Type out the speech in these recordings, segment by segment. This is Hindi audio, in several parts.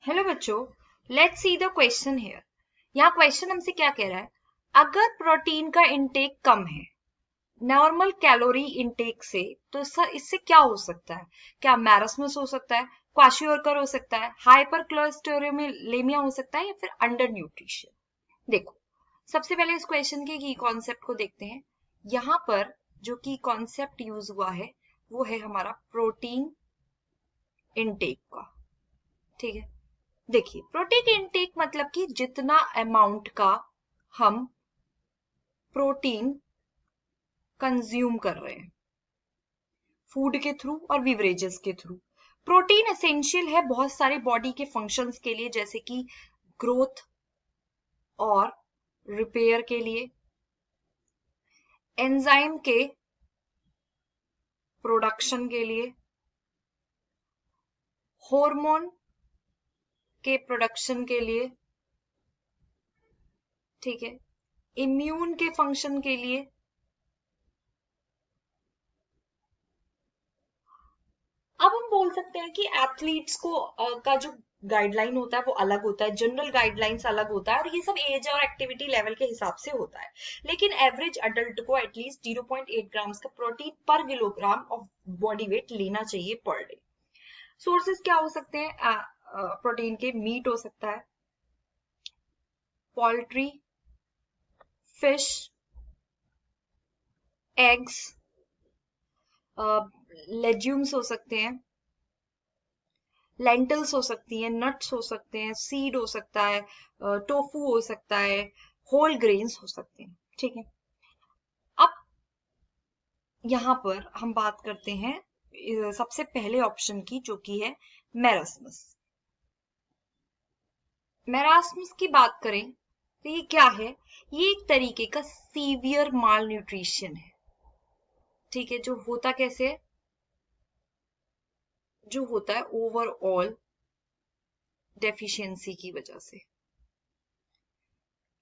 हेलो बच्चों, let's see the question here. यहाँ क्वेश्चन हमसे क्या कह रहा है, अगर प्रोटीन का इंटेक कम है नॉर्मल कैलोरी इंटेक से, तो इससे क्या हो सकता है? क्या मैरस्मस हो सकता है, क्वाशियोरकर हो सकता है, हाइपरक्लोस्टेरोलेमिया हो सकता है, या फिर अंडर न्यूट्रिशन? देखो, सबसे पहले इस क्वेश्चन के की कॉन्सेप्ट को देखते हैं। यहाँ पर जो की कॉन्सेप्ट यूज हुआ है वो है हमारा प्रोटीन इंटेक का। ठीक है, देखिए प्रोटीन इनटेक मतलब कि जितना अमाउंट का हम प्रोटीन कंज्यूम कर रहे हैं फूड के थ्रू और बिवरेजेस के थ्रू। प्रोटीन एसेंशियल है बहुत सारे बॉडी के फंक्शंस के लिए, जैसे कि ग्रोथ और रिपेयर के लिए, एंजाइम के प्रोडक्शन के लिए, हार्मोन के प्रोडक्शन के लिए, ठीक है, इम्यून के फंक्शन के लिए। अब हम बोल सकते हैं कि एथलीट्स को का जो गाइडलाइन होता है वो अलग होता है, जनरल गाइडलाइंस अलग होता है, और ये सब एज और एक्टिविटी लेवल के हिसाब से होता है। लेकिन एवरेज अडल्ट को एटलीस्ट 0.8 ग्राम्स का प्रोटीन पर किलोग्राम ऑफ बॉडी वेट लेना चाहिए पर डे। सोर्सेज क्या हो सकते हैं प्रोटीन के? मीट हो सकता है, पोल्ट्री, फिश, एग्स, लेज्यूम्स हो सकते हैं, लेंटल्स हो सकती हैं, नट्स हो सकते हैं, सीड हो सकता है, टोफू हो सकता है, होल ग्रेन्स हो सकते हैं। ठीक है, अब यहां पर हम बात करते हैं सबसे पहले ऑप्शन की, जो कि है मेरास्मस। मेरास्मस की बात करें तो ये क्या है? ये एक तरीके का सीवियर माल न्यूट्रिशन है। ठीक है, जो होता कैसे है? जो होता है ओवरऑल डेफिशिएंसी की वजह से,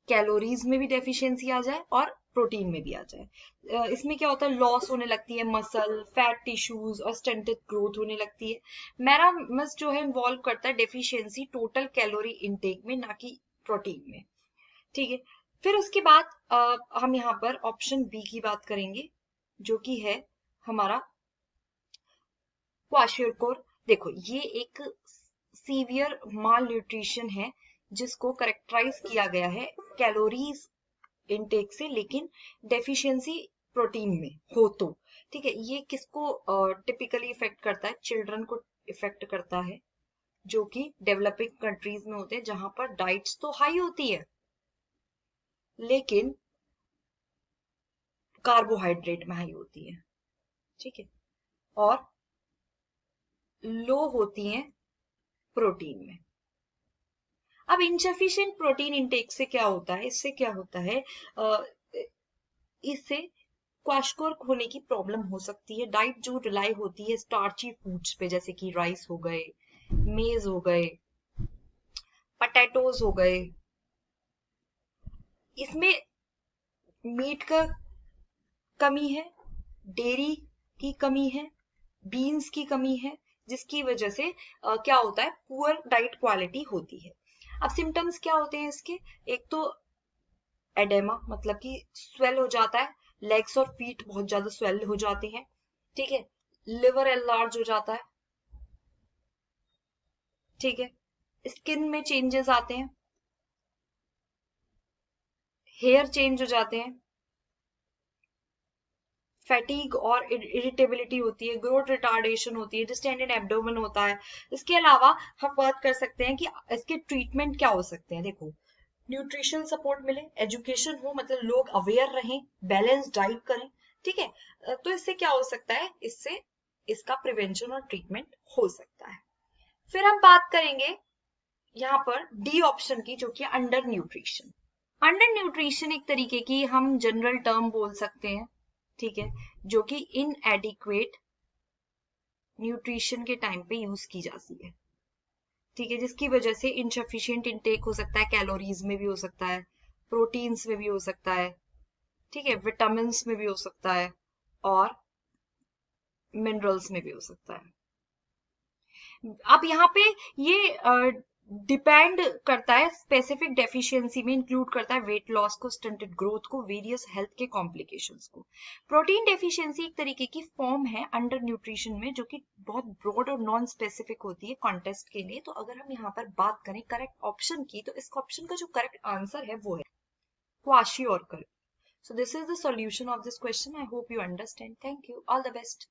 कैलोरीज में भी डेफिशिएंसी आ जाए और प्रोटीन में भी आ जाए। इसमें क्या होता है, लॉस होने लगती है मसल, फैट टिश्यूज और स्टंटेड ग्रोथ होने लगती है। मेरामस जो है इन्वॉल्व करता है डेफिशिएंसी टोटल कैलोरी इनटेक में, ना कि प्रोटीन में। ठीक है, फिर उसके बाद हम यहाँ पर ऑप्शन बी की बात करेंगे, जो कि है हमारा क्वाशियोरकोर। देखो, ये एक सीवियर माल न्यूट्रिशन है जिसको करेक्टराइज किया गया है कैलोरीज इनटेक से, लेकिन डेफिशिएंसी प्रोटीन में हो तो। ठीक है, ये किसको टिपिकली इफेक्ट करता है? चिल्ड्रन को इफेक्ट करता है, जो कि डेवलपिंग कंट्रीज में होते हैं, जहां पर डाइट्स तो हाई होती है लेकिन कार्बोहाइड्रेट में हाई होती है। ठीक है, और लो होती है प्रोटीन में। अब इनसफिशिएंट प्रोटीन इंटेक से क्या होता है? इससे क्या होता है, इससे क्वाशकोर होने की प्रॉब्लम हो सकती है। डाइट जो रिलाई होती है स्टार्ची फूड्स पे, जैसे कि राइस हो गए, मेज हो गए, पटेटोज हो गए, इसमें मीट का कमी है, डेयरी की कमी है, बीन्स की कमी है, जिसकी वजह से क्या होता है, पुअर डाइट क्वालिटी होती है। अब सिम्टम्स क्या होते हैं इसके? एक तो एडेमा, मतलब कि स्वेल हो जाता है, लेग्स और फीट बहुत ज्यादा स्वेल हो जाते हैं। ठीक है, लिवर एनलार्ज हो जाता है। ठीक है, स्किन में चेंजेस आते हैं, हेयर चेंज हो जाते हैं, फैटीग और इरिटेबिलिटी होती है, ग्रोथ रिटार्डेशन होती है, डिस्टेंडेड एब्डोमेन होता है। इसके अलावा हम बात कर सकते हैं कि इसके ट्रीटमेंट क्या हो सकते हैं। देखो, न्यूट्रिशन सपोर्ट मिले, एजुकेशन हो, मतलब लोग अवेयर रहें, बैलेंस डाइट करें। ठीक है, तो इससे क्या हो सकता है, इससे इसका प्रिवेंशन और ट्रीटमेंट हो सकता है। फिर हम बात करेंगे यहाँ पर डी ऑप्शन की, जो कि अंडर न्यूट्रिशन। अंडर न्यूट्रिशन एक तरीके की हम जनरल टर्म बोल सकते हैं, ठीक है, जो कि इनएडिक्वेट न्यूट्रिशन के टाइम पे यूज की जाती है। ठीक है, जिसकी वजह से इनसफिशिएंट इंटेक हो सकता है, कैलोरीज में भी हो सकता है, प्रोटीन्स में भी हो सकता है, ठीक है, विटामिन में भी हो सकता है, और मिनरल्स में भी हो सकता है। अब यहाँ पे ये डिपेंड करता है स्पेसिफिक डेफिशिएंसी में, इंक्लूड करता है वेट लॉस को, स्टंटेड ग्रोथ को, वेरियस हेल्थ के कॉम्प्लिकेशंस को। प्रोटीन डेफिशिएंसी एक तरीके की फॉर्म है अंडर न्यूट्रिशन में, जो कि बहुत ब्रॉड और नॉन स्पेसिफिक होती है कॉन्टेस्ट के लिए। तो अगर हम यहाँ पर बात करें करेक्ट ऑप्शन की, तो इस ऑप्शन का जो करेक्ट आंसर है वो है kwashiorkor. So this is the solution of this question. I hope you understand. Thank you. All the best.